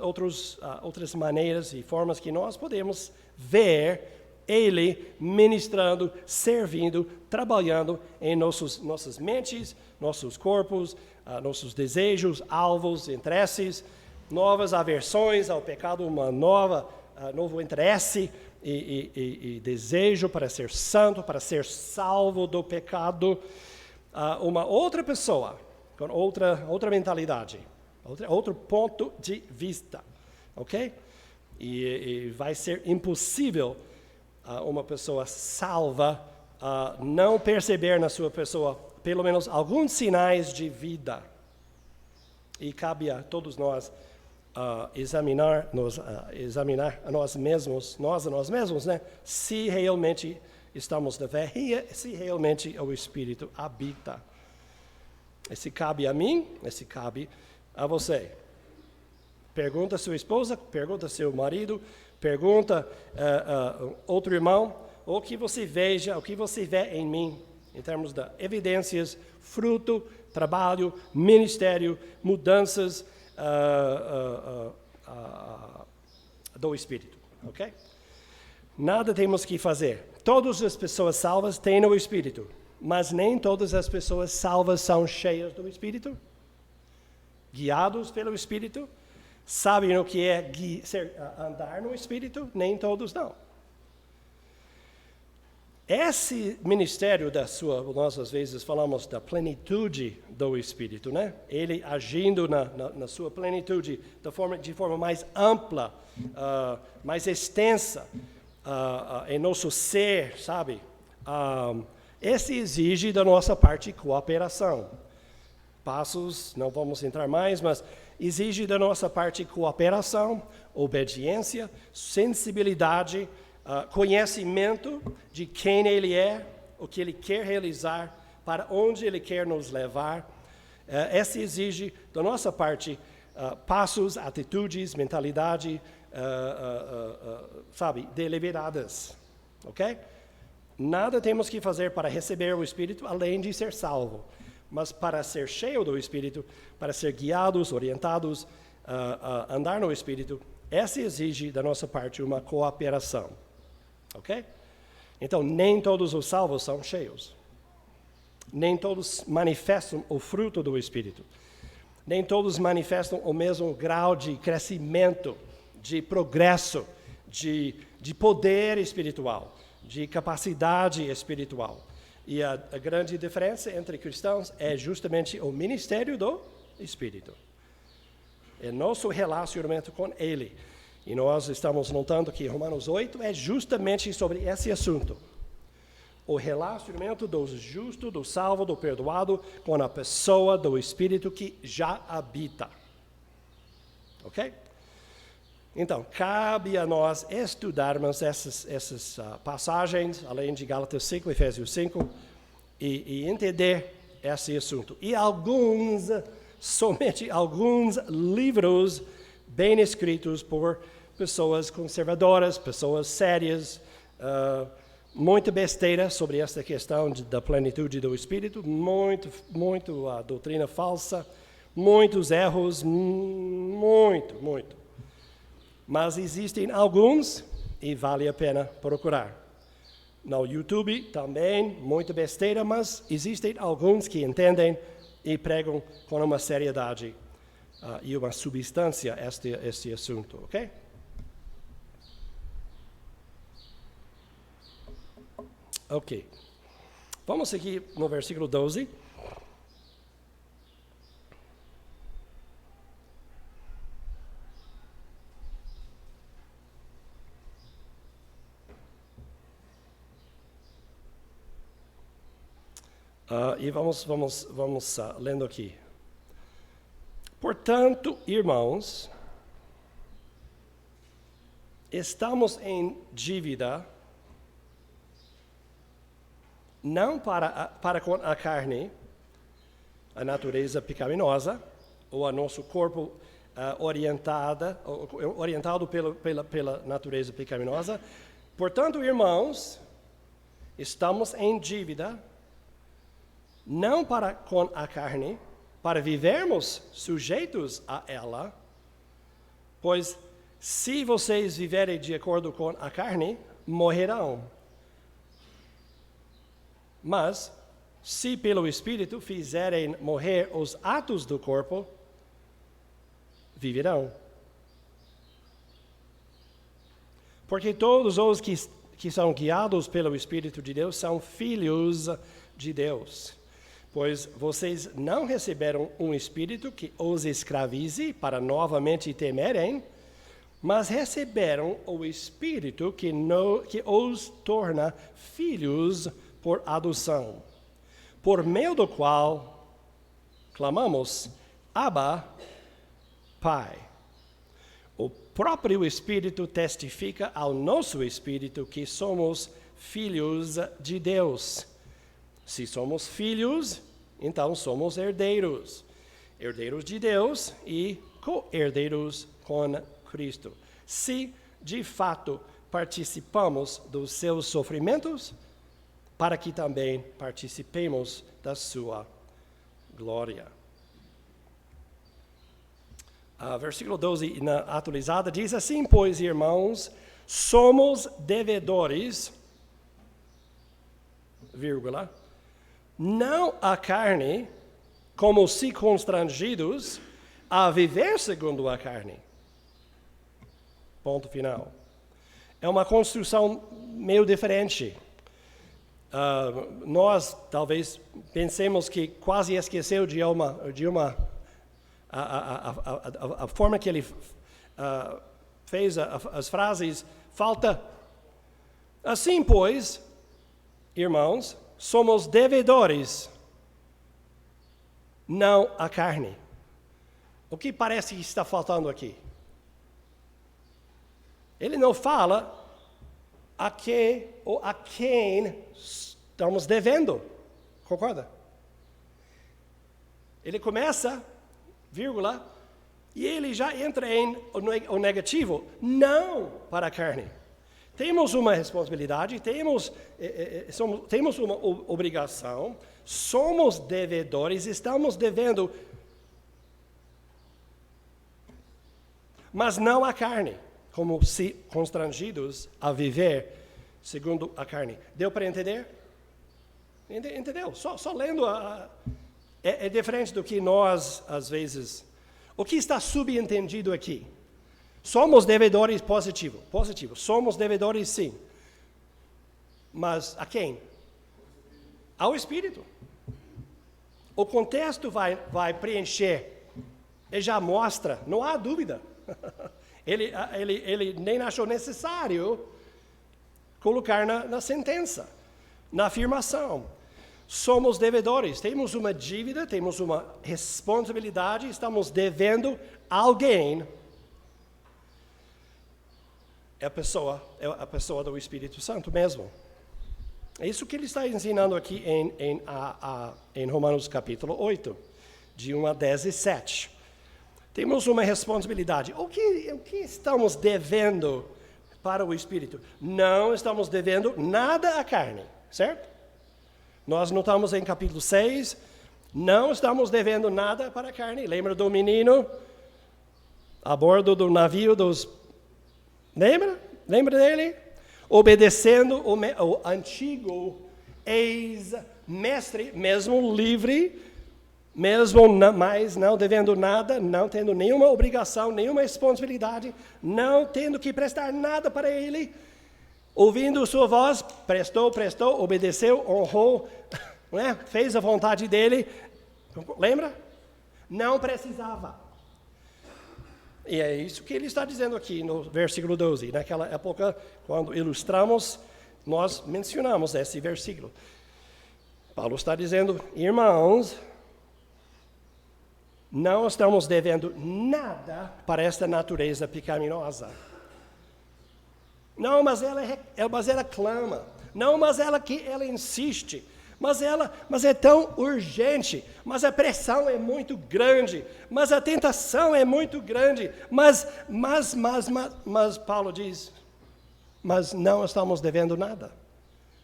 outras maneiras e formas que nós podemos ver Ele ministrando, servindo, trabalhando em nossas mentes, nossos corpos, nossos desejos, alvos, interesses, novas aversões ao pecado, novo interesse e desejo para ser santo, para ser salvo do pecado. Uma outra pessoa, com outra mentalidade, outro ponto de vista, ok? E vai ser impossível uma pessoa salva não perceber na sua pessoa pelo menos alguns sinais de vida. E cabe a todos nós examinar a nós mesmos, né? Se realmente estamos na fé, se realmente o Espírito habita. Esse cabe a mim, esse cabe a você. Pergunta a sua esposa, pergunta a seu marido, pergunta outro irmão, o que você veja, o que você vê em mim, em termos de evidências, fruto, trabalho, ministério, mudanças do Espírito, ok? Nada temos que fazer. Todas as pessoas salvas têm o Espírito, mas nem todas as pessoas salvas são cheias do Espírito, guiados pelo Espírito, sabem o que é andar no Espírito, nem todos não. Esse ministério nós às vezes falamos da plenitude do Espírito, né? Ele agindo na sua plenitude de forma mais ampla, mais extensa em nosso ser, sabe? Esse exige da nossa parte cooperação. Passos, não vamos entrar mais, mas exige da nossa parte cooperação, obediência, sensibilidade, conhecimento de quem Ele é, o que Ele quer realizar, para onde Ele quer nos levar. Esse exige da nossa parte passos, atitudes, mentalidade, deliberadas, ok? Nada temos que fazer para receber o Espírito além de ser salvo. Mas para ser cheio do Espírito, para ser guiados, orientados, andar no Espírito, essa exige da nossa parte uma cooperação. Ok? Então, nem todos os salvos são cheios. Nem todos manifestam o fruto do Espírito. Nem todos manifestam o mesmo grau de crescimento, de progresso, de poder espiritual, de capacidade espiritual. E a grande diferença entre cristãos é justamente o ministério do Espírito. É nosso relacionamento com Ele. E nós estamos notando que Romanos 8 é justamente sobre esse assunto. O relacionamento do justo, do salvo, do perdoado com a pessoa do Espírito que já habita. Ok? Então, cabe a nós estudarmos essas passagens, além de Gálatas 5, Efésios 5, e entender esse assunto. E somente alguns livros bem escritos por pessoas conservadoras, pessoas sérias, muita besteira sobre essa questão da plenitude do Espírito, muito doutrina falsa, muitos erros, muito. Mas existem alguns e vale a pena procurar. No YouTube também, muita besteira, mas existem alguns que entendem e pregam com uma seriedade e uma substância este assunto, ok? Ok. Vamos seguir no versículo 12. E vamos lendo aqui. Portanto, irmãos, estamos em dívida, não para com a carne, a natureza pecaminosa, ou a nosso corpo orientado pela natureza pecaminosa. Portanto, irmãos, estamos em dívida, não para com a carne, para vivermos sujeitos a ela, Pois se vocês viverem de acordo com a carne, morrerão. Mas, se pelo Espírito fizerem morrer os atos do corpo, viverão. Porque todos os que são guiados pelo Espírito de Deus são filhos de Deus. Pois vocês não receberam um espírito que os escravize para novamente temerem, mas receberam o Espírito que os torna filhos por adoção, por meio do qual clamamos, Abba, Pai. O próprio Espírito testifica ao nosso espírito que somos filhos de Deus. Se somos filhos, então somos herdeiros. Herdeiros de Deus e co-herdeiros com Cristo. Se, de fato, participamos dos seus sofrimentos, para que também participemos da sua glória. Versículo 12, na atualizada, diz assim: pois, irmãos, somos devedores, vírgula, não à carne, como se constrangidos a viver segundo a carne. Ponto final. É uma construção meio diferente. Nós talvez pensemos que quase esqueceu a forma que ele fez as frases. Falta. Assim, pois, irmãos, somos devedores, não à carne. O que parece que está faltando aqui? Ele não fala a que ou a quem estamos devendo. Concorda? Ele começa, vírgula, e ele já entra em o negativo, não para a carne. Temos uma responsabilidade, temos uma obrigação, somos devedores, estamos devendo, mas não à carne, como se constrangidos a viver segundo a carne. Deu para entender? Entendeu? Só lendo, é diferente do que nós, às vezes... O que está subentendido aqui? Somos devedores positivo. Somos devedores, sim. Mas a quem? Ao Espírito. O contexto vai preencher. Ele já mostra, não há dúvida. Ele nem achou necessário colocar na sentença, na afirmação. Somos devedores, temos uma dívida, temos uma responsabilidade, estamos devendo a alguém. É a pessoa do Espírito Santo mesmo. É isso que ele está ensinando aqui em Romanos capítulo 8, de 1 a 17. Temos uma responsabilidade. O que estamos devendo para o Espírito? Não estamos devendo nada à carne, certo? Nós notamos em capítulo 6, não estamos devendo nada para a carne. Lembra do menino a bordo do navio dos... Lembra dele? Obedecendo o antigo ex-mestre, mesmo livre, mesmo mais não devendo nada, não tendo nenhuma obrigação, nenhuma responsabilidade, não tendo que prestar nada para ele, ouvindo sua voz, prestou, obedeceu, honrou, né? Fez a vontade dele. Lembra? Não precisava. E é isso que ele está dizendo aqui no versículo 12. Naquela época, quando ilustramos, nós mencionamos esse versículo. Paulo está dizendo, irmãos, não estamos devendo nada para esta natureza pecaminosa. Não, mas ela clama. Não, mas ela insiste. Mas é tão urgente. Mas a pressão é muito grande. Mas a tentação é muito grande. Mas Paulo diz, mas não estamos devendo nada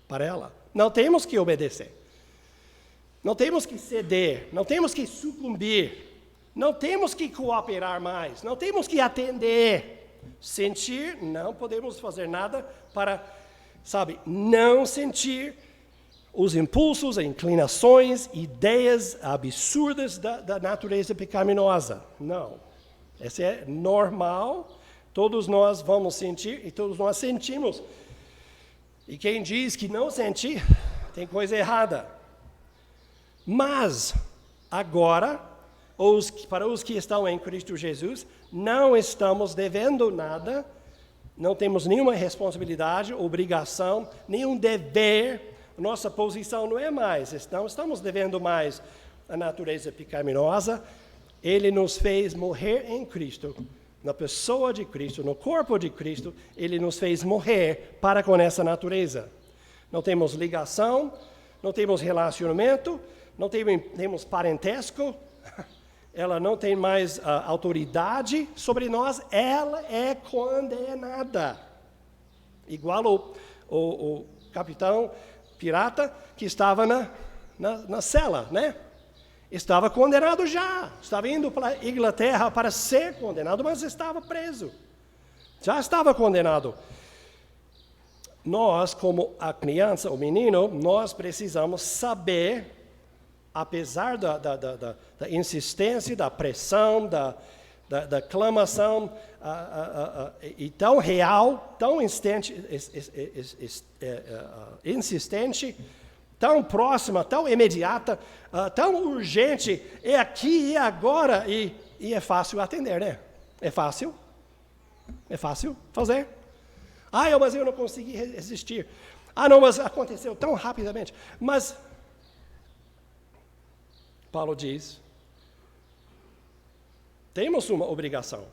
para ela. Não temos que obedecer. Não temos que ceder. Não temos que sucumbir. Não temos que cooperar mais, não temos que atender. Sentir, não podemos fazer nada para, não sentir os impulsos, inclinações, ideias absurdas da natureza pecaminosa. Não. Isso é normal, todos nós vamos sentir e todos nós sentimos. E quem diz que não sente, tem coisa errada. Mas, agora, para os que estão em Cristo Jesus, não estamos devendo nada, não temos nenhuma responsabilidade, obrigação, nenhum dever. Nossa posição não é mais, não estamos devendo mais a natureza pecaminosa. Ele nos fez morrer em Cristo, na pessoa de Cristo, no corpo de Cristo. Ele nos fez morrer para com essa natureza. Não temos ligação, não temos relacionamento, não temos parentesco. Ela não tem mais autoridade sobre nós, ela é condenada. Igual o capitão pirata que estava na cela, né? Estava condenado já, estava indo para a Inglaterra para ser condenado, mas estava preso. Já estava condenado. Nós, como a criança, o menino, nós precisamos saber, apesar da insistência, da pressão, da clamação, e tão real, tão insistente, tão próxima, tão imediata, tão urgente, é aqui e agora, e é fácil atender, né? É fácil fazer. Mas eu não consegui resistir. Não, mas aconteceu tão rapidamente. Mas, Paulo diz, temos uma obrigação,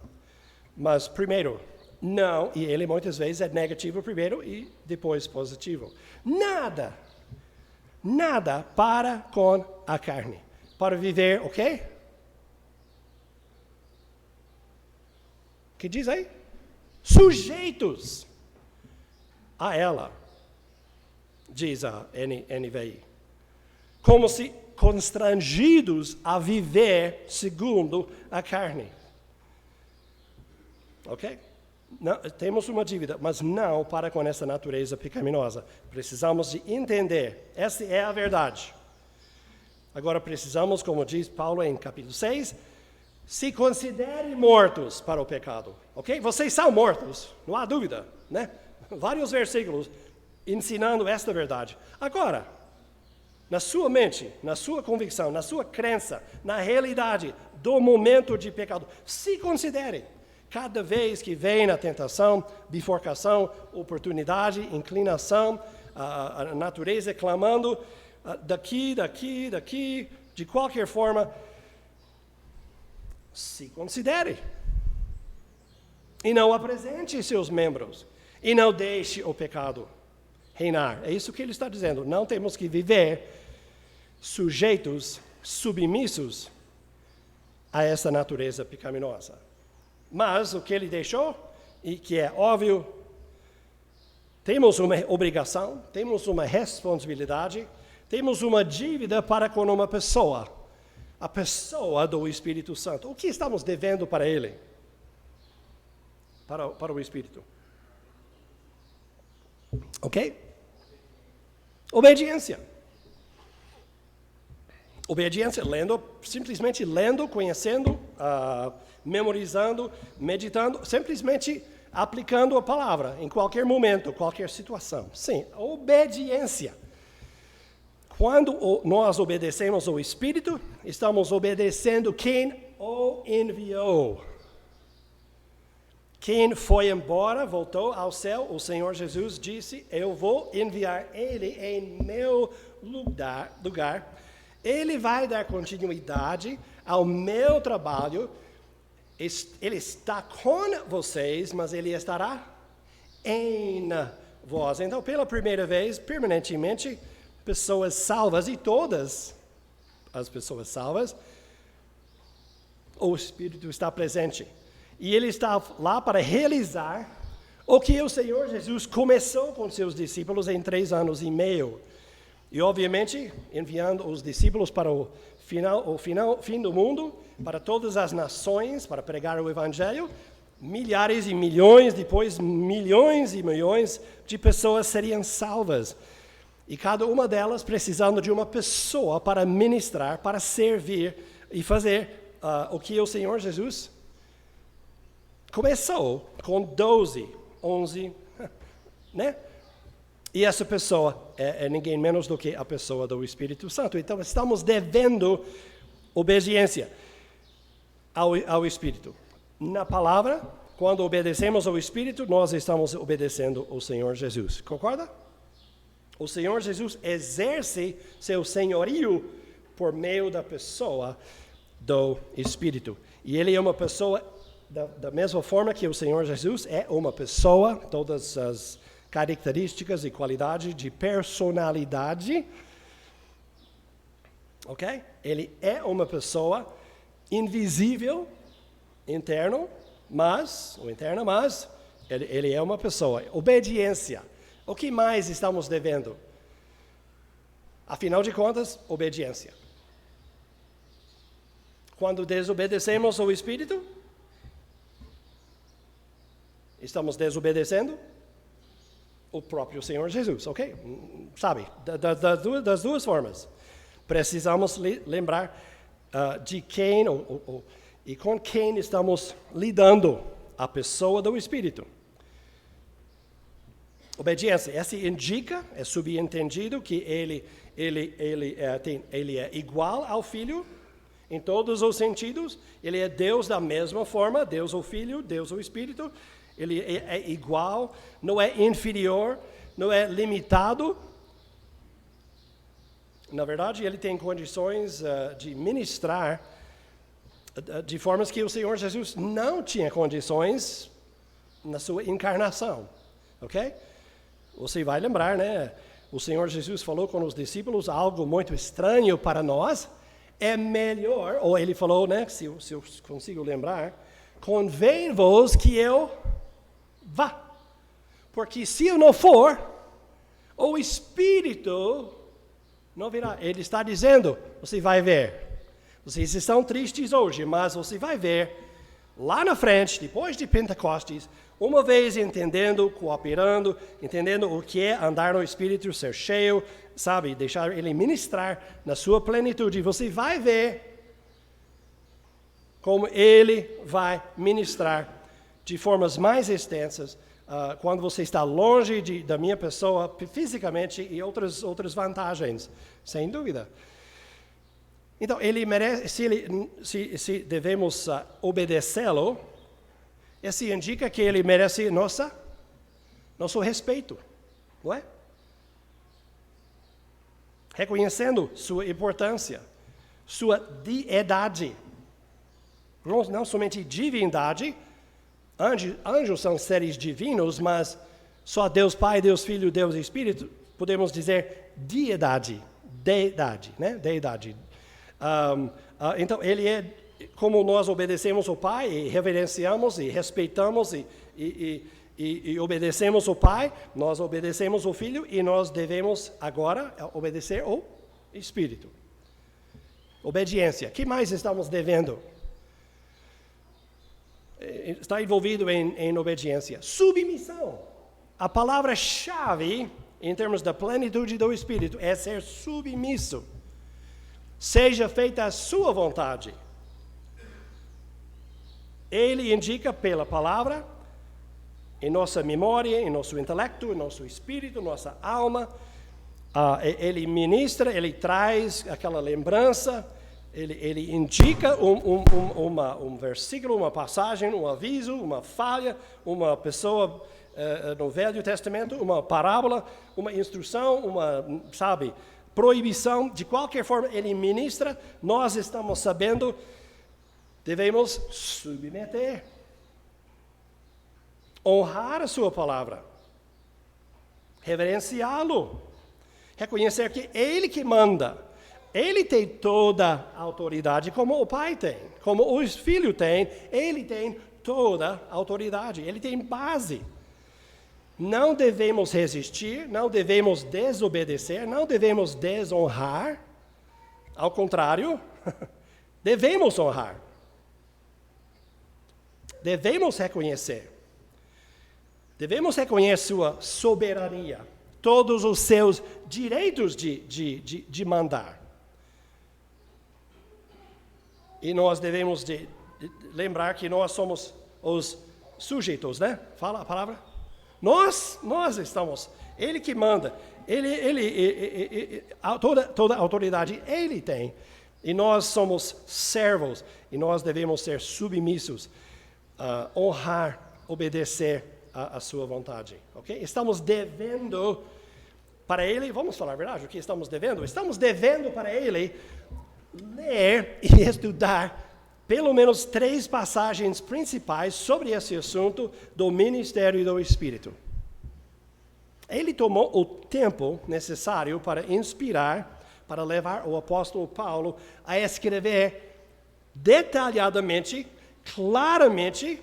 mas primeiro, não, e ele muitas vezes é negativo primeiro e depois positivo. Nada para com a carne. Para viver o quê? O que diz aí? Sujeitos a ela, diz a NVI. Como se constrangidos a viver segundo a carne. Ok? Não, temos uma dívida, mas não para com essa natureza pecaminosa. Precisamos de entender. Essa é a verdade. Agora precisamos, como diz Paulo em capítulo 6, se considerem mortos para o pecado. Ok? Vocês são mortos, não há dúvida, né? Vários versículos ensinando esta verdade. Agora, na sua mente, na sua convicção, na sua crença, na realidade do momento de pecado, se considere. Cada vez que vem a tentação, bifurcação, oportunidade, inclinação, a natureza clamando, daqui, de qualquer forma, se considere. E não apresente seus membros. E não deixe o pecado reinar. É isso que ele está dizendo. Não temos que viver sujeitos, submissos a essa natureza pecaminosa. Mas o que ele deixou, e que é óbvio, temos uma obrigação, temos uma responsabilidade, temos uma dívida para com uma pessoa, a pessoa do Espírito Santo. O que estamos devendo para ele? Para o Espírito. Ok? Obediência. Obediência, simplesmente lendo, conhecendo, memorizando, meditando, simplesmente aplicando a palavra em qualquer momento, qualquer situação. Sim, obediência. Quando nós obedecemos ao Espírito, estamos obedecendo quem o enviou. Quem foi embora, voltou ao céu, o Senhor Jesus disse, eu vou enviar ele em meu lugar. Ele vai dar continuidade ao meu trabalho. Ele está com vocês, mas ele estará em vós. Então, pela primeira vez, permanentemente, pessoas salvas, e todas as pessoas salvas, o Espírito está presente. E ele está lá para realizar o que o Senhor Jesus começou com seus discípulos em 3 anos e meio. E, obviamente, enviando os discípulos para o fim do mundo, para todas as nações, para pregar o Evangelho, milhares e milhões, depois milhões e milhões de pessoas seriam salvas. E cada uma delas precisando de uma pessoa para ministrar, para servir e fazer o que o Senhor Jesus começou com 12, 11, né? E essa pessoa é ninguém menos do que a pessoa do Espírito Santo. Então, estamos devendo obediência ao Espírito. Na palavra, quando obedecemos ao Espírito, nós estamos obedecendo ao Senhor Jesus. Concorda? O Senhor Jesus exerce seu senhorio por meio da pessoa do Espírito. E ele é uma pessoa, da mesma forma que o Senhor Jesus é uma pessoa, todas as características e qualidades de personalidade, ok? Ele é uma pessoa invisível, interna, mas ele é uma pessoa. Obediência. O que mais estamos devendo? Afinal de contas, obediência. Quando desobedecemos ao Espírito, estamos desobedecendo o próprio Senhor Jesus, ok? Sabe, das duas formas. Precisamos lembrar de quem e com quem estamos lidando, a pessoa do Espírito. Obediência, essa indica, é subentendido que ele é igual ao Filho em todos os sentidos, ele é Deus da mesma forma, Deus o Filho, Deus o Espírito, ele é igual, não é inferior, não é limitado. Na verdade, ele tem condições de ministrar de formas que o Senhor Jesus não tinha condições na sua encarnação, ok? Você vai lembrar, né? O Senhor Jesus falou com os discípulos algo muito estranho para nós. É melhor, ou ele falou, né? Se eu consigo lembrar, convém-vos que eu vá. Porque se eu não for, o Espírito não virá. Ele está dizendo, você vai ver. Vocês estão tristes hoje, mas você vai ver lá na frente, depois de Pentecostes, uma vez entendendo, cooperando, entendendo o que é andar no Espírito, ser cheio, sabe, deixar ele ministrar na sua plenitude. Você vai ver como ele vai ministrar de formas mais extensas quando você está longe da minha pessoa fisicamente e outras vantagens, sem dúvida. Então, ele merece, se devemos obedecê-lo, isso indica que ele merece nosso respeito, não é? Reconhecendo sua importância, sua deidade, não somente divindade, anjos são seres divinos, mas só Deus Pai, Deus Filho, Deus Espírito, podemos dizer deidade, né? Deidade. Então, ele é como nós obedecemos ao Pai, e reverenciamos, e respeitamos, e obedecemos ao Pai, nós obedecemos ao Filho, e nós devemos agora obedecer ao Espírito. Obediência. O que mais estamos devendo? Está envolvido em obediência. Submissão. A palavra-chave, em termos da plenitude do Espírito, é ser submisso. Seja feita a sua vontade. Ele indica pela palavra, em nossa memória, em nosso intelecto, em nosso espírito, nossa alma. Ele ministra, ele traz aquela lembrança, ele indica um versículo, uma passagem, um aviso, uma falha, uma pessoa no Velho Testamento, uma parábola, uma instrução, proibição, de qualquer forma ele ministra, nós estamos sabendo, devemos submeter, honrar a sua palavra, reverenciá-lo, reconhecer que ele que manda, ele tem toda a autoridade como o Pai tem, como o Filho tem, ele tem toda a autoridade, ele tem base. Não devemos resistir, não devemos desobedecer, não devemos desonrar. Ao contrário, Devemos honrar. Devemos reconhecer. Devemos reconhecer sua soberania, todos os seus direitos de mandar. E nós devemos de lembrar que nós somos os sujeitos, né? Fala a palavra. Nós estamos, Ele que manda, toda a autoridade Ele tem. E nós somos servos, e nós devemos ser submissos, honrar, obedecer a sua vontade. Okay? Estamos devendo para Ele, vamos falar a verdade, o que estamos devendo? Estamos devendo para Ele ler e estudar pelo menos 3 passagens principais sobre esse assunto do ministério do Espírito. Ele tomou o tempo necessário para inspirar, para levar o apóstolo Paulo a escrever detalhadamente, claramente,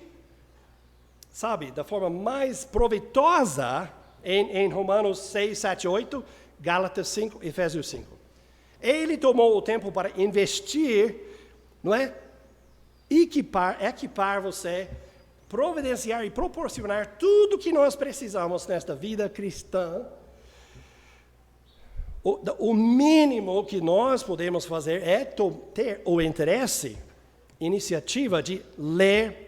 sabe, da forma mais proveitosa em Romanos 6, 7, 8, Gálatas 5, Efésios 5. Ele tomou o tempo para investir, não é? Equipar você, providenciar e proporcionar tudo que nós precisamos nesta vida cristã. O mínimo que nós podemos fazer é ter o interesse, iniciativa de ler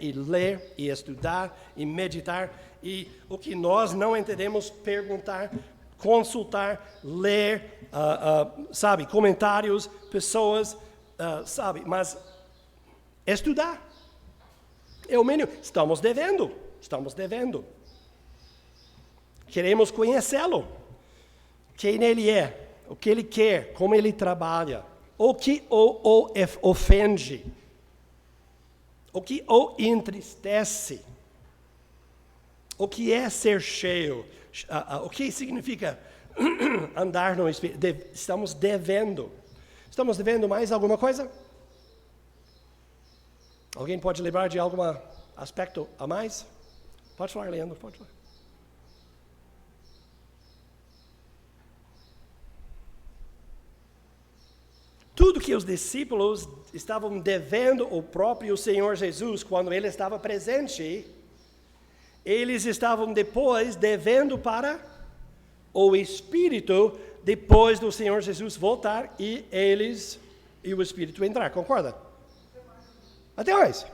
e estudar e meditar, e o que nós não entendemos, perguntar, consultar, ler, sabe, comentários, pessoas, sabe, mas estudar. É o mínimo. Estamos devendo. Queremos conhecê-lo. Quem ele é, o que ele quer, como ele trabalha, o que o ofende, o que o entristece, o que é ser cheio, o que significa andar no Espírito. Estamos devendo. Estamos devendo mais alguma coisa? Alguém pode lembrar de algum aspecto a mais? Pode falar, Leandro, pode falar. Tudo que os discípulos estavam devendo ao próprio Senhor Jesus quando Ele estava presente, eles estavam depois devendo para o Espírito depois do Senhor Jesus voltar e o Espírito entrar. Concorda? Até mais.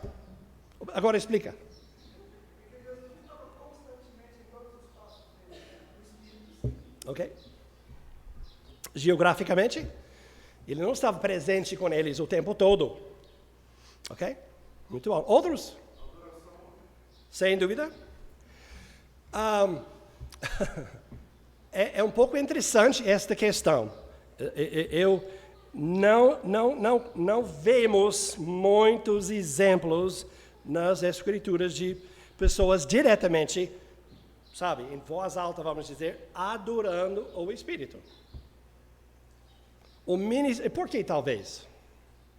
Agora explica. Ok? Geograficamente, ele não estava presente com eles o tempo todo. Ok? Muito bom. Outros? Sem dúvida. É um pouco interessante esta questão. Não vemos muitos exemplos nas Escrituras de pessoas diretamente, sabe, em voz alta, vamos dizer, adorando o Espírito. Por que talvez?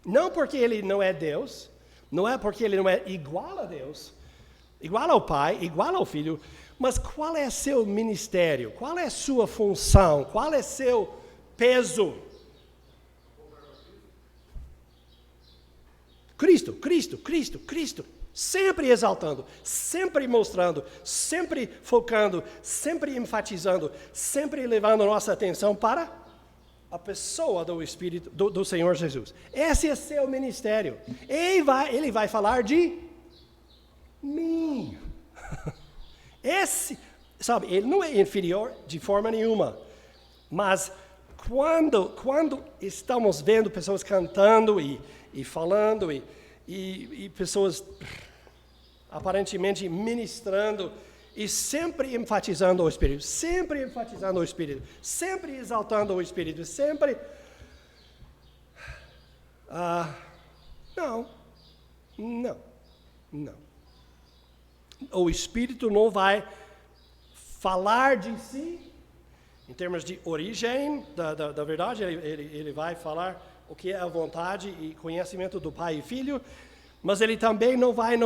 Não porque ele não é Deus, não é porque ele não é igual a Deus, igual ao Pai, igual ao Filho, mas qual é seu ministério? Qual é sua função? Qual é seu peso? Cristo, sempre exaltando, sempre mostrando, sempre focando, sempre enfatizando, sempre levando nossa atenção para a pessoa do Espírito, do Senhor Jesus. Esse é seu ministério. Ele vai falar de mim. Sabe, ele não é inferior de forma nenhuma, mas quando estamos vendo pessoas cantando e falando e pessoas aparentemente ministrando e sempre enfatizando o Espírito, sempre exaltando o Espírito, sempre... Não. O Espírito não vai falar de si, em termos de origem da verdade, ele vai falar o que é a vontade e conhecimento do Pai e Filho, mas ele também não vai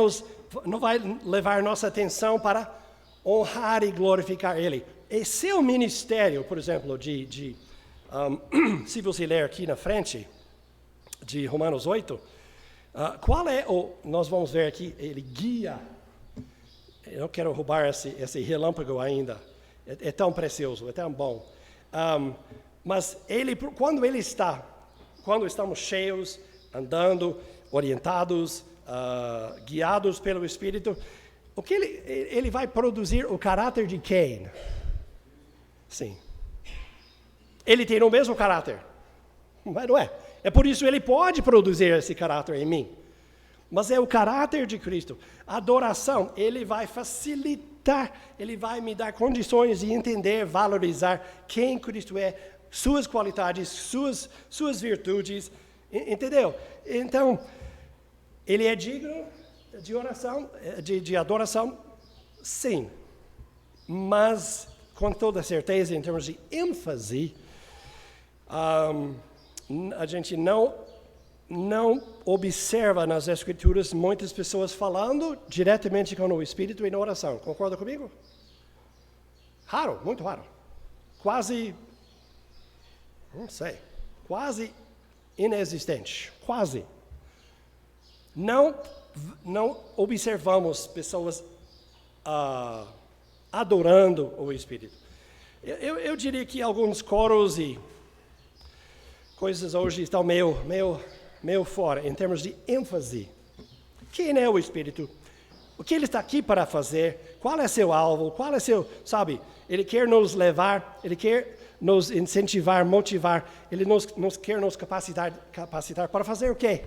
levar nossa atenção para honrar e glorificar Ele. E seu ministério, por exemplo, se você ler aqui na frente, de Romanos 8, Qual é o... Nós vamos ver aqui, ele guia. Eu não quero roubar esse relâmpago ainda. É tão precioso, é tão bom. Mas quando estamos cheios, andando, orientados, guiados pelo Espírito, o que ele vai produzir o caráter de quem? Sim. Ele tem o mesmo caráter, mas não é. É por isso que ele pode produzir esse caráter em mim. Mas é o caráter de Cristo. A adoração, ele vai facilitar, ele vai me dar condições de entender, valorizar quem Cristo é, suas qualidades, suas virtudes, entendeu? Então, ele é digno de oração, de adoração, sim. Mas, com toda certeza, em termos de ênfase, a gente não observa nas Escrituras muitas pessoas falando diretamente com o Espírito em oração. Concorda comigo? Raro, muito raro. Quase inexistente. Quase. Não observamos pessoas adorando o Espírito. Eu diria que alguns coros e coisas hoje estão meio fora, em termos de ênfase. Quem é o Espírito? O que ele está aqui para fazer? Qual é seu alvo? Qual é seu, sabe? Ele quer nos levar, ele quer nos incentivar, motivar, ele quer nos capacitar para fazer o quê?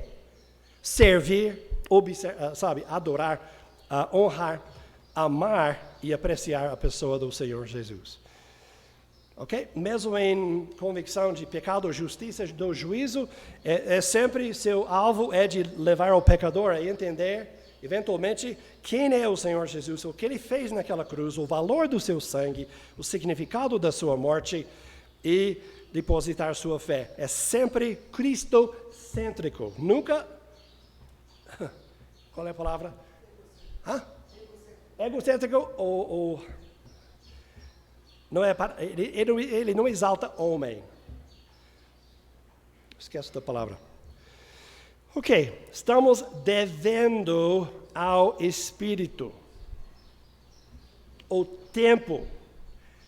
Servir, adorar, honrar, amar e apreciar a pessoa do Senhor Jesus. Ok? Mesmo em convicção de pecado, justiça, do juízo, sempre seu alvo é de levar o pecador a entender, eventualmente, quem é o Senhor Jesus, o que ele fez naquela cruz, o valor do seu sangue, o significado da sua morte e depositar sua fé. É sempre cristocêntrico. Nunca... Qual é a palavra? Egocêntrico ou não é para, ele não exalta homem. Esqueço da palavra. Ok, estamos devendo ao Espírito o tempo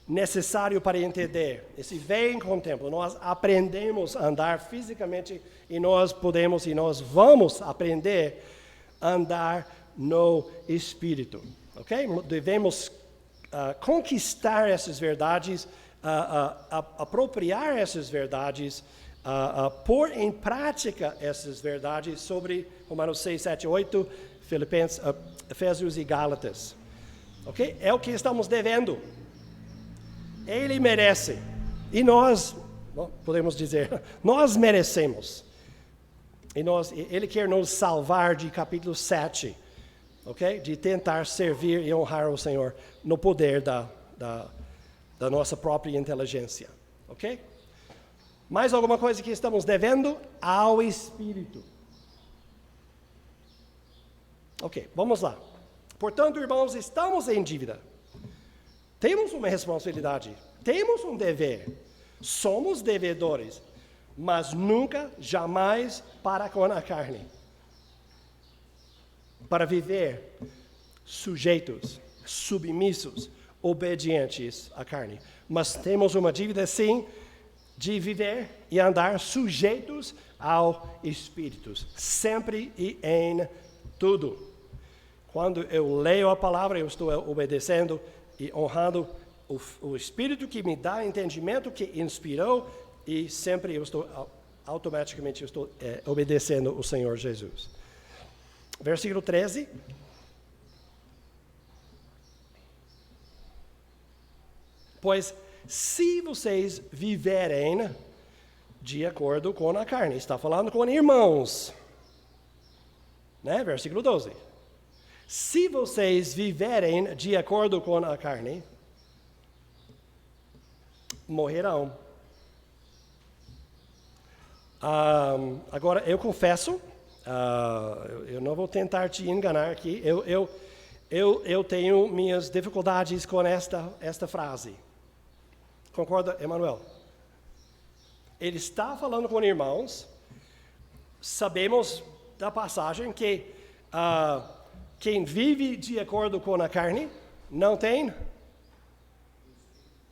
necessário para entender. Esse vem com o tempo. Nós aprendemos a andar fisicamente e nós vamos aprender a andar no Espírito. Ok? Devemos conquistar essas verdades, apropriar essas verdades, pôr em prática essas verdades sobre Romanos 6, 7, 8, Efésios e Gálatas. Ok? É o que estamos devendo. Ele merece. E nós, podemos dizer, nós merecemos. Ele quer nos salvar de capítulo 7. Okay? De tentar servir e honrar o Senhor no poder da nossa própria inteligência. Ok? Mais alguma coisa que estamos devendo ao Espírito? Ok, vamos lá. Portanto, irmãos, estamos em dívida. Temos uma responsabilidade, temos um dever. Somos devedores, mas nunca, jamais para com a carne. Para viver sujeitos, submissos, obedientes à carne. Mas temos uma dívida, sim, de viver e andar sujeitos ao Espírito, sempre e em tudo. Quando eu leio a palavra, eu estou obedecendo e honrando o Espírito que me dá entendimento, que inspirou, e sempre automaticamente eu estou obedecendo o Senhor Jesus. Versículo 13. Pois se vocês viverem de acordo com a carne, está falando com irmãos, né? Versículo 12. Se vocês viverem de acordo com a carne, morrerão. Agora, eu confesso, eu não vou tentar te enganar aqui, eu tenho minhas dificuldades com esta frase. Concorda, Emanuel? Ele está falando com irmãos, sabemos da passagem que quem vive de acordo com a carne não tem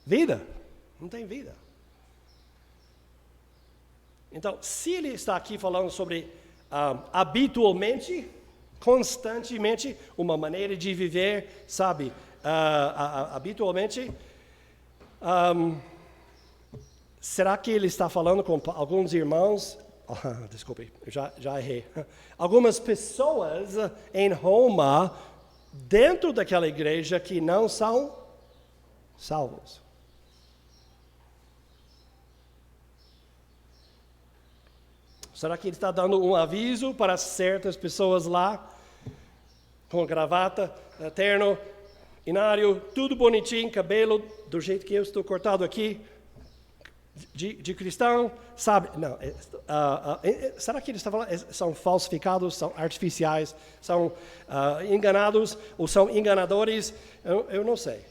vida. Não tem vida. Então, se ele está aqui falando sobre habitualmente, constantemente, uma maneira de viver, sabe, habitualmente, será que ele está falando com alguns irmãos? Desculpe, já errei. Algumas pessoas em Roma, dentro daquela igreja, que não são salvos. Será que ele está dando um aviso para certas pessoas lá, com gravata, terno, inário, tudo bonitinho, cabelo do jeito que eu estou cortado aqui, de cristão, sabe? Não. Será que ele está falando? São falsificados, são artificiais, são enganados ou são enganadores? Eu não sei.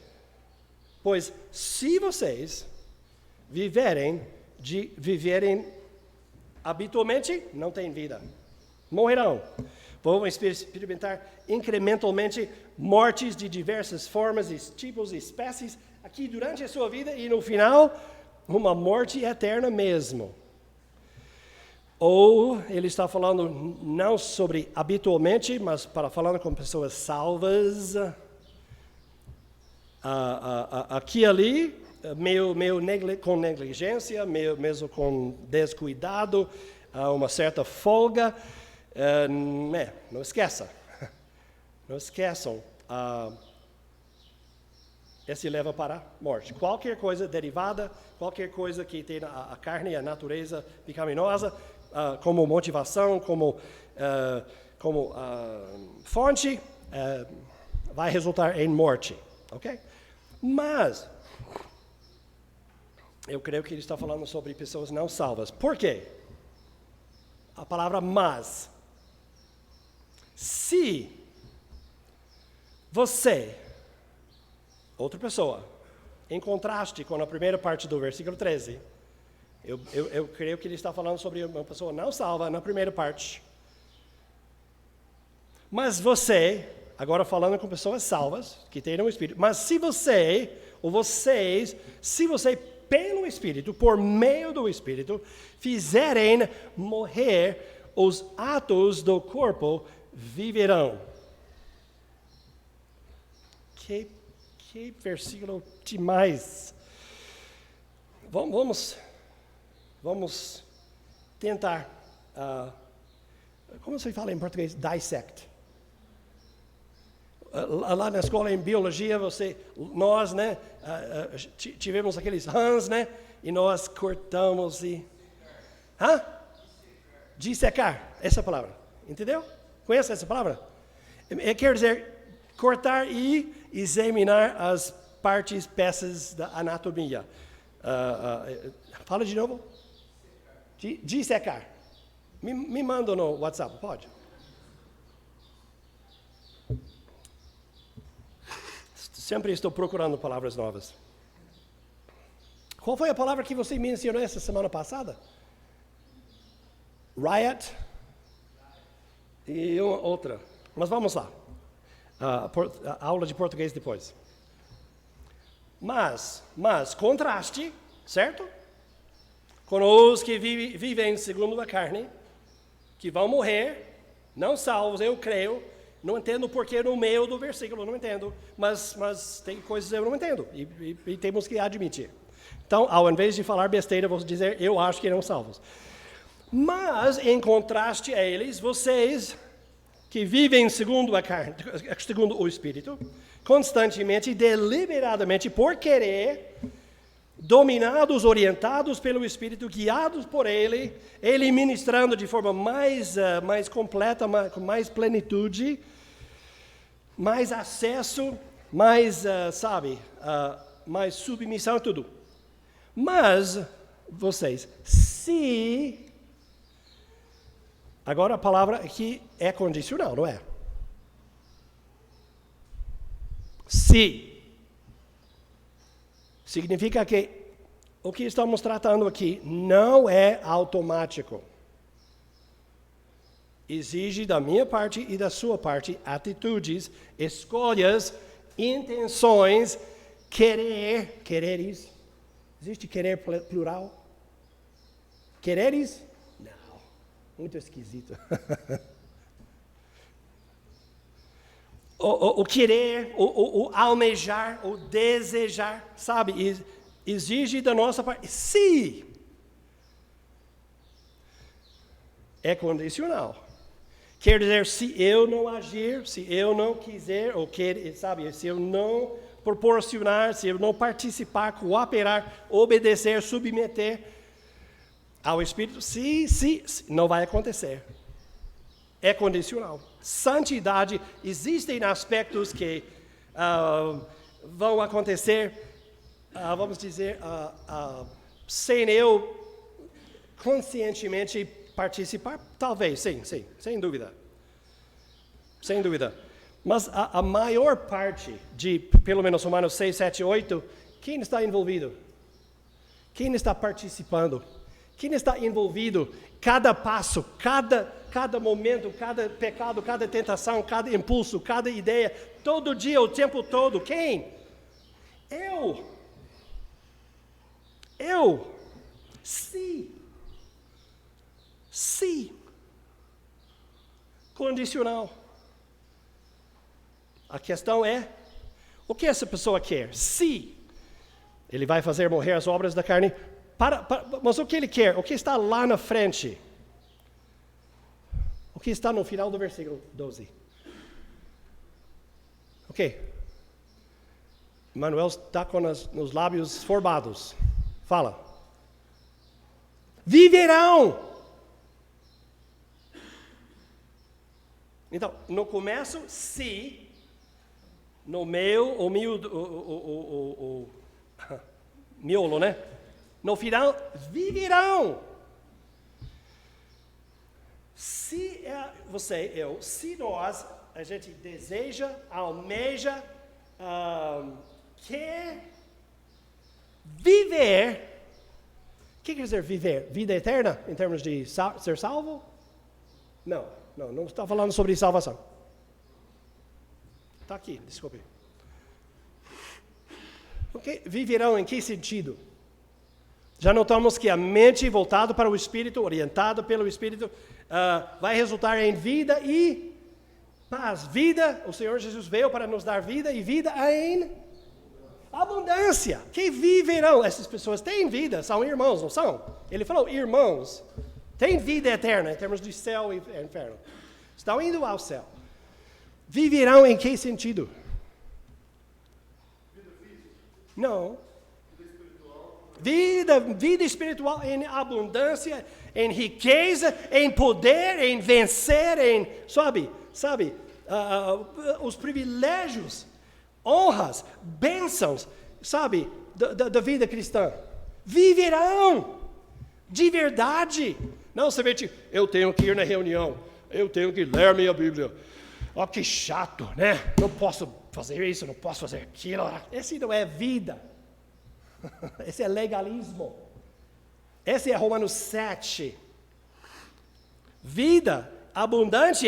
Pois se vocês viverem habitualmente, não tem vida. Morrerão. Vão experimentar incrementalmente mortes de diversas formas, tipos e espécies aqui durante a sua vida e no final, uma morte eterna mesmo. Ou ele está falando não sobre habitualmente, mas falando com pessoas salvas, aqui e ali, meio com negligência, mesmo com descuidado, uma certa folga. Não esqueça. Não esqueçam. Esse leva para a morte. Qualquer coisa derivada, qualquer coisa que tenha a carne e a natureza pecaminosa, como motivação, como fonte, vai resultar em morte. Ok? Mas eu creio que ele está falando sobre pessoas não salvas. Por quê? A palavra mas. Se você, outra pessoa, em contraste com a primeira parte do versículo 13, eu creio que ele está falando sobre uma pessoa não salva na primeira parte. Mas você, agora falando com pessoas salvas, que têm um Espírito, mas se você, ou vocês, se você pelo Espírito, por meio do Espírito, fizerem morrer os atos do corpo, viverão. Que versículo demais. Vamos tentar, como se fala em português? Dissect. Lá na escola em biologia, nós, né, tivemos aqueles rãs, né, e nós cortamos e... Dissecar, essa palavra, entendeu? Conhece essa palavra? Quer dizer, cortar e examinar as partes, peças da anatomia. Fala de novo. Dissecar. Me manda no WhatsApp, pode? Sempre estou procurando palavras novas. Qual foi a palavra que você mencionou essa semana passada? Riot. E uma outra. Mas vamos lá. Aula de português depois. Mas, contraste, certo? Com os que vivem segundo a carne, que vão morrer, não salvos, eu creio. Não entendo o porquê no meio do versículo, não entendo. Mas tem coisas que eu não entendo e temos que admitir. Então, ao invés de falar besteira, vou dizer, eu acho que não salvos. Mas, em contraste a eles, vocês que vivem segundo a carne, segundo o Espírito, constantemente, deliberadamente, por querer, dominados, orientados pelo Espírito, guiados por Ele ministrando de forma mais completa, com mais plenitude, mais acesso, mais, mais submissão, tudo. Mas, vocês, se... Agora a palavra aqui é condicional, não é? Se. Significa que o que estamos tratando aqui não é automático. exige da minha parte e da sua parte atitudes, escolhas, intenções, quereres. Existe querer plural? Quereres? Não, muito esquisito. o querer, o almejar, o desejar, sabe? Exige da nossa parte. Se é condicional. Quer dizer, se eu não agir, se eu não quiser, ou sabe, se eu não proporcionar, se eu não participar, cooperar, obedecer, submeter ao Espírito, se não vai acontecer. É condicional. Santidade, existem aspectos que vão acontecer, vamos dizer, sem eu conscientemente participar? Talvez, sim, sem dúvida. Sem dúvida. Mas a maior parte de, pelo menos, Romanos 6, 7, 8, quem está envolvido? Quem está participando? Quem está envolvido? Cada passo, cada momento, cada pecado, cada tentação, cada impulso, cada ideia, todo dia, o tempo todo. Quem? Eu. Se. Condicional. A questão é, o que essa pessoa quer? Se ele vai fazer morrer as obras da carne, mas o que ele quer? O que está lá na frente? O que está no final do versículo 12? Ok. Manuel está com os lábios formados. Fala. Viverão. Então, no começo, se. No meio, o miolo, né? No final, viverão. Se se nós, a gente deseja, almeja, quer viver, o que quer dizer viver? Vida eterna, em termos de ser salvo? Não está falando sobre salvação. Está aqui, desculpe. Okay. Viverão em que sentido? Já notamos que a mente voltada para o Espírito, orientada pelo Espírito, vai resultar em vida e paz. Vida, o Senhor Jesus veio para nos dar vida e vida em abundância. Que viverão? Essas pessoas têm vida, são irmãos, não são? Ele falou, irmãos, têm vida eterna em termos de céu e inferno. Estão indo ao céu. Viverão em que sentido? Vida física? Não. Vida espiritual em abundância, em riqueza, em poder, em vencer, em, sabe, os privilégios, honras, bênçãos, sabe, da vida cristã. Viverão de verdade. Não somente eu tenho que ir na reunião, eu tenho que ler minha Bíblia. Oh, que chato, né? Não posso fazer isso, não posso fazer aquilo. Esse não é vida. Esse é legalismo. Esse é Romanos 7. Vida abundante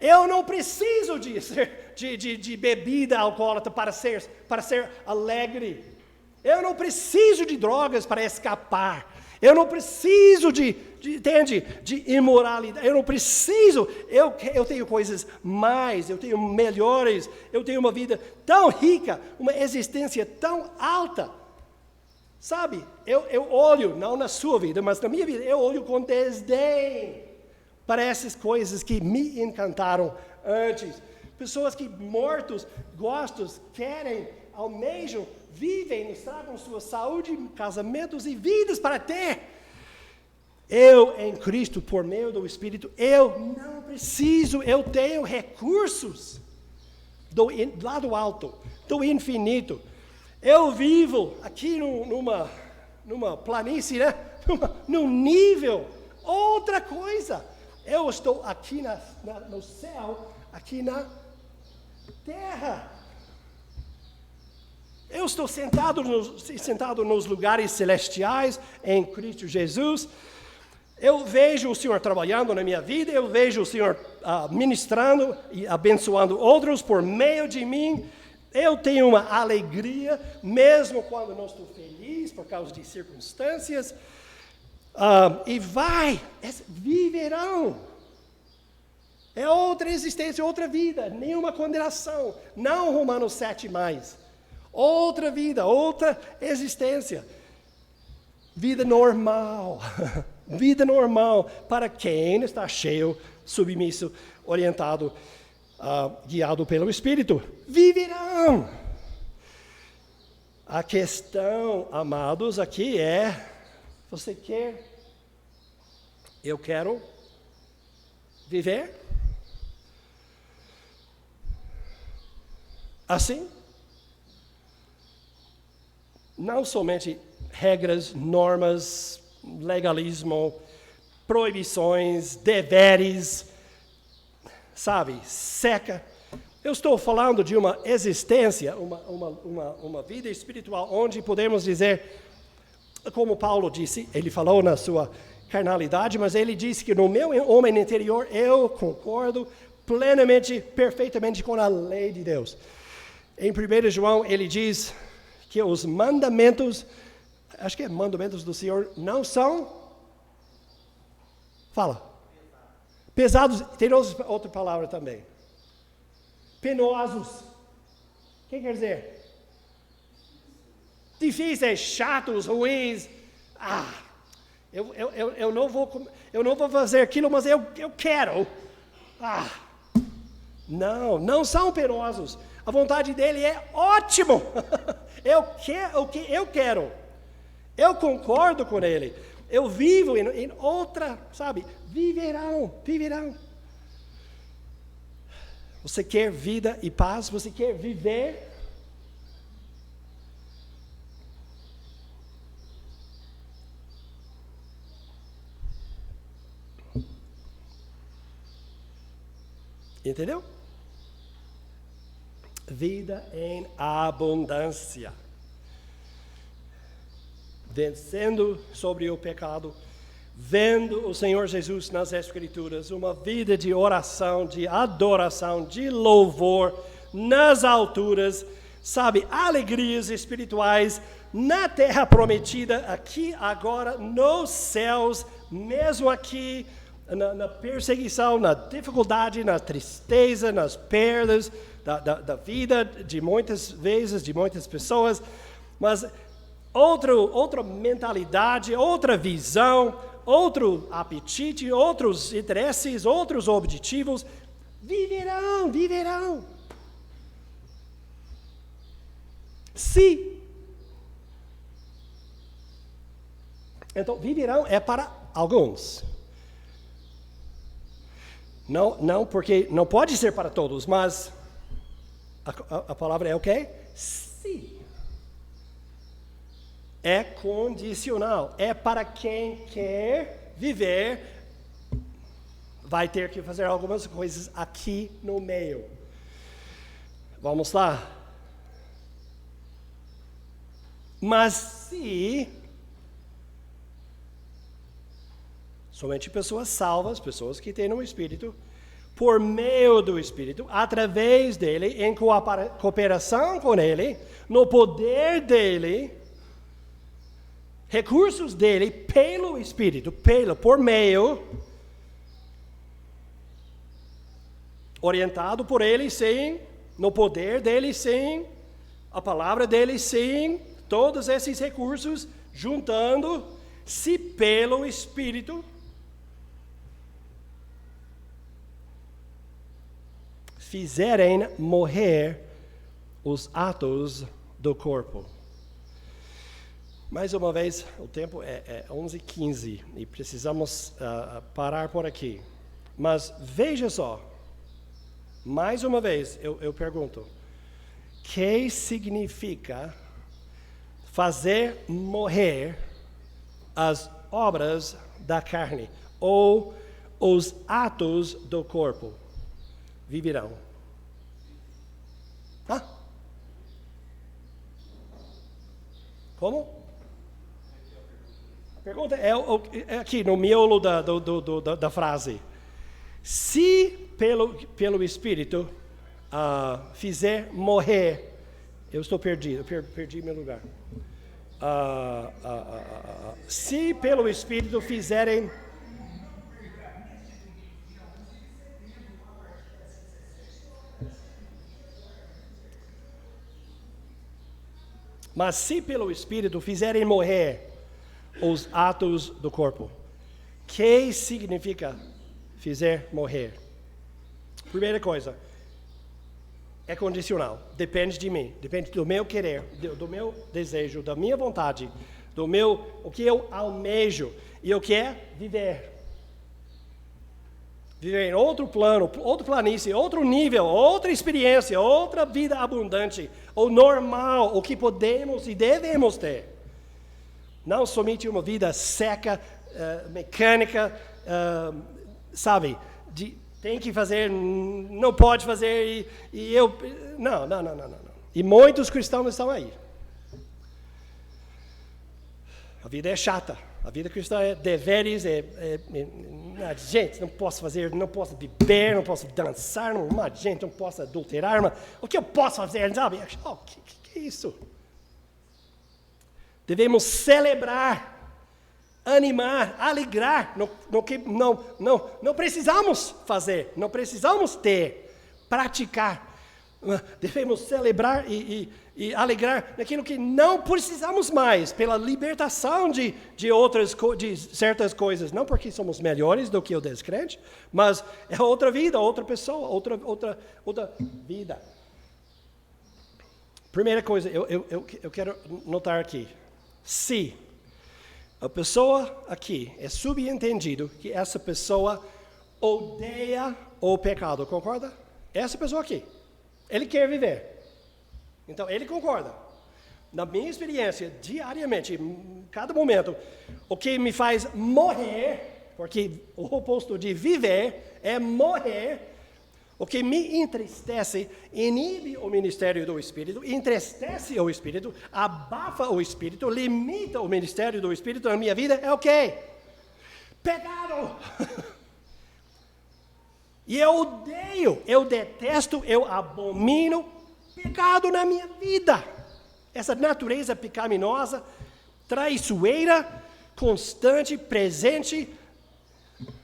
eu não preciso de bebida alcoólatra para ser alegre. Eu não preciso de drogas para escapar. Eu não preciso de imoralidade. Eu não preciso. Eu tenho coisas mais, eu tenho melhores. Eu tenho uma vida tão rica, uma existência tão alta. Sabe, eu olho, não na sua vida, mas na minha vida, eu olho com desdém para essas coisas que me encantaram antes. Pessoas que mortos, gostos, querem, almejam, vivem, estragam sua saúde, casamentos e vidas para ter. Eu, em Cristo, por meio do Espírito, eu não preciso, eu tenho recursos lá do alto, do infinito. Eu vivo aqui numa planície, né? Num nível, outra coisa. Eu estou aqui no céu, aqui na terra. Eu estou sentado nos lugares celestiais em Cristo Jesus. Eu vejo o Senhor trabalhando na minha vida, eu vejo o Senhor ministrando e abençoando outros por meio de mim. Eu tenho uma alegria, mesmo quando não estou feliz por causa de circunstâncias. Viverão. É outra existência, outra vida, nenhuma condenação. Não Romanos 7 mais. Outra vida, outra existência. Vida normal. Vida normal para quem está cheio, submisso, orientado, guiado pelo Espírito. Viverão. A questão, amados, aqui é: você quer? Eu quero viver assim? Não somente regras, normas, legalismo, proibições, deveres, sabe, seca. Eu estou falando de uma existência, uma vida espiritual, onde podemos dizer, como Paulo disse, ele falou na sua carnalidade, mas ele disse que no meu homem interior eu concordo plenamente, perfeitamente com a lei de Deus. Em 1 João ele diz que os mandamentos, acho que é mandamentos do Senhor, não são, pesados, tem outra palavra também, penosos. O que quer dizer? Difíceis, chatos, ruins. Eu não vou fazer aquilo, mas eu quero. Não são penosos. A vontade dele é ótimo. Eu quero. Eu concordo com ele. Eu vivo em outra, sabe? Viverão. Você quer vida e paz? Você quer viver? Entendeu? Vida em abundância. Vencendo sobre o pecado, vendo o Senhor Jesus nas Escrituras, uma vida de oração, de adoração, de louvor, nas alturas, sabe, alegrias espirituais, na terra prometida, aqui, agora, nos céus, mesmo aqui, na perseguição, na dificuldade, na tristeza, nas perdas da vida, de muitas vezes, de muitas pessoas, mas outra mentalidade, outra visão, outro apetite, outros interesses, outros objetivos, viverão. Então, viverão é para alguns. Não, porque não pode ser para todos, mas a palavra é o quê? Se. É condicional. É para quem quer viver, vai ter que fazer algumas coisas aqui no meio. Vamos lá? Mas se somente pessoas salvas, pessoas que têm um Espírito, por meio do Espírito, através dele, em cooperação com ele, no poder dele, recursos dele, pelo Espírito, por meio, orientado por ele, sim, no poder dele, sim, a palavra dele, sim, todos esses recursos, juntando-se pelo Espírito, fizerem morrer os atos do corpo. Mais uma vez, o tempo é 11h15 e precisamos parar por aqui. Mas veja só, mais uma vez eu pergunto, que significa fazer morrer as obras da carne ou os atos do corpo? Viverão. Como? A pergunta é aqui no miolo da frase. Se pelo Espírito fizer morrer, eu estou perdido, perdi meu lugar. Se pelo Espírito fizerem... Mas se pelo Espírito fizerem morrer os atos do corpo, que significa fizer morrer? Primeira coisa, é condicional, depende de mim, depende do meu querer, do meu desejo, da minha vontade, o que eu almejo, e eu quero viver. Viver em outro plano, outra planície, outro nível, outra experiência, outra vida abundante, ou normal, o que podemos e devemos ter. Não somente uma vida seca, mecânica, sabe, tem que fazer, não pode fazer, e eu... Não. E muitos cristãos estão aí. A vida é chata. A vida cristã é deveres, gente, não posso fazer, não posso beber, não posso dançar, gente, não posso adulterar, o que eu posso fazer, sabe? Que é isso? Devemos celebrar, animar, alegrar no que não precisamos fazer, não precisamos ter, praticar. Devemos celebrar e alegrar naquilo que não precisamos mais, pela libertação de certas coisas, não porque somos melhores do que o descrente, mas é outra vida, outra pessoa, outra vida. Primeira coisa, eu quero notar aqui, se a pessoa aqui é subentendido que essa pessoa odeia o pecado, concorda? Essa pessoa aqui. Ele quer viver. Então, ele concorda. Na minha experiência, diariamente, em cada momento, o que me faz morrer, porque o oposto de viver é morrer, o que me entristece, inibe o ministério do Espírito, entristece o Espírito, abafa o Espírito, limita o ministério do Espírito na minha vida, é o quê? Pecado! E eu odeio, eu detesto, eu abomino pecado na minha vida. Essa natureza pecaminosa, traiçoeira, constante, presente.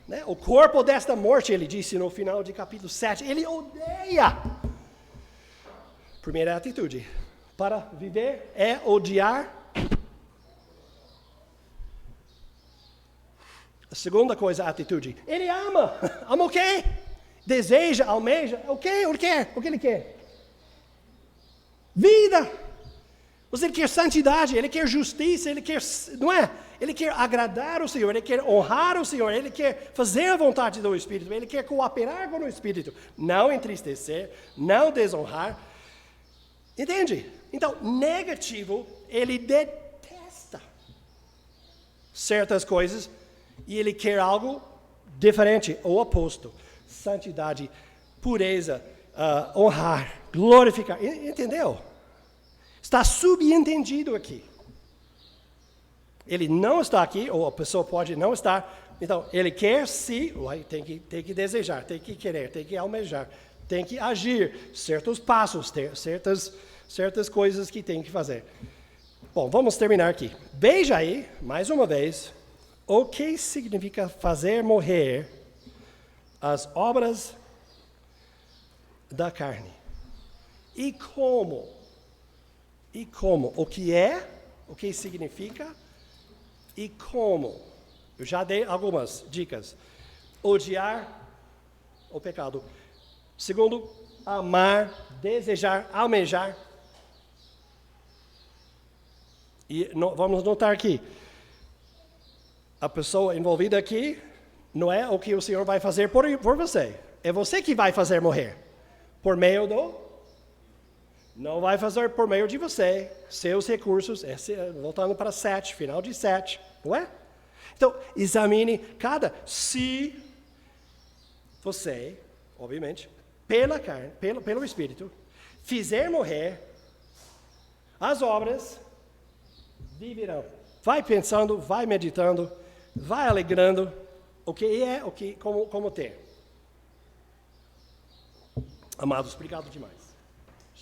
Né? O corpo desta morte, ele disse no final de capítulo 7, ele odeia. Primeira atitude para viver é odiar. A segunda coisa, atitude. Ele ama. Ama o quê? Deseja, almeja, o que ele quer? Vida. Ele quer santidade, ele quer justiça, ele quer, não é? Ele quer agradar o Senhor, ele quer honrar o Senhor, ele quer fazer a vontade do Espírito, ele quer cooperar com o Espírito, não entristecer, não desonrar. Entende? Então, negativo, ele detesta certas coisas e ele quer algo diferente, ou oposto. Santidade, pureza, honrar, glorificar. Entendeu? Está subentendido aqui. Ele não está aqui, ou a pessoa pode não estar. Então, ele quer tem que desejar, tem que querer, tem que almejar, tem que agir, certos passos, certas coisas que tem que fazer. Bom, vamos terminar aqui. Veja aí, mais uma vez, o que significa fazer morrer as obras da carne. E como? O que é, o que significa e como. Eu já dei algumas dicas. Odiar o pecado. Segundo, amar, desejar, almejar. E vamos notar aqui, a pessoa envolvida aqui não é o que o Senhor vai fazer por você. É você que vai fazer morrer. Por meio não vai fazer por meio de você, seus recursos, voltando para 7, final de 7, não é? Então, examine se você, obviamente, pela carne, pelo Espírito, fizer morrer as obras, viverão. vai pensando, vai meditando, vai alegrando o que é, como ter. Amados, obrigado demais.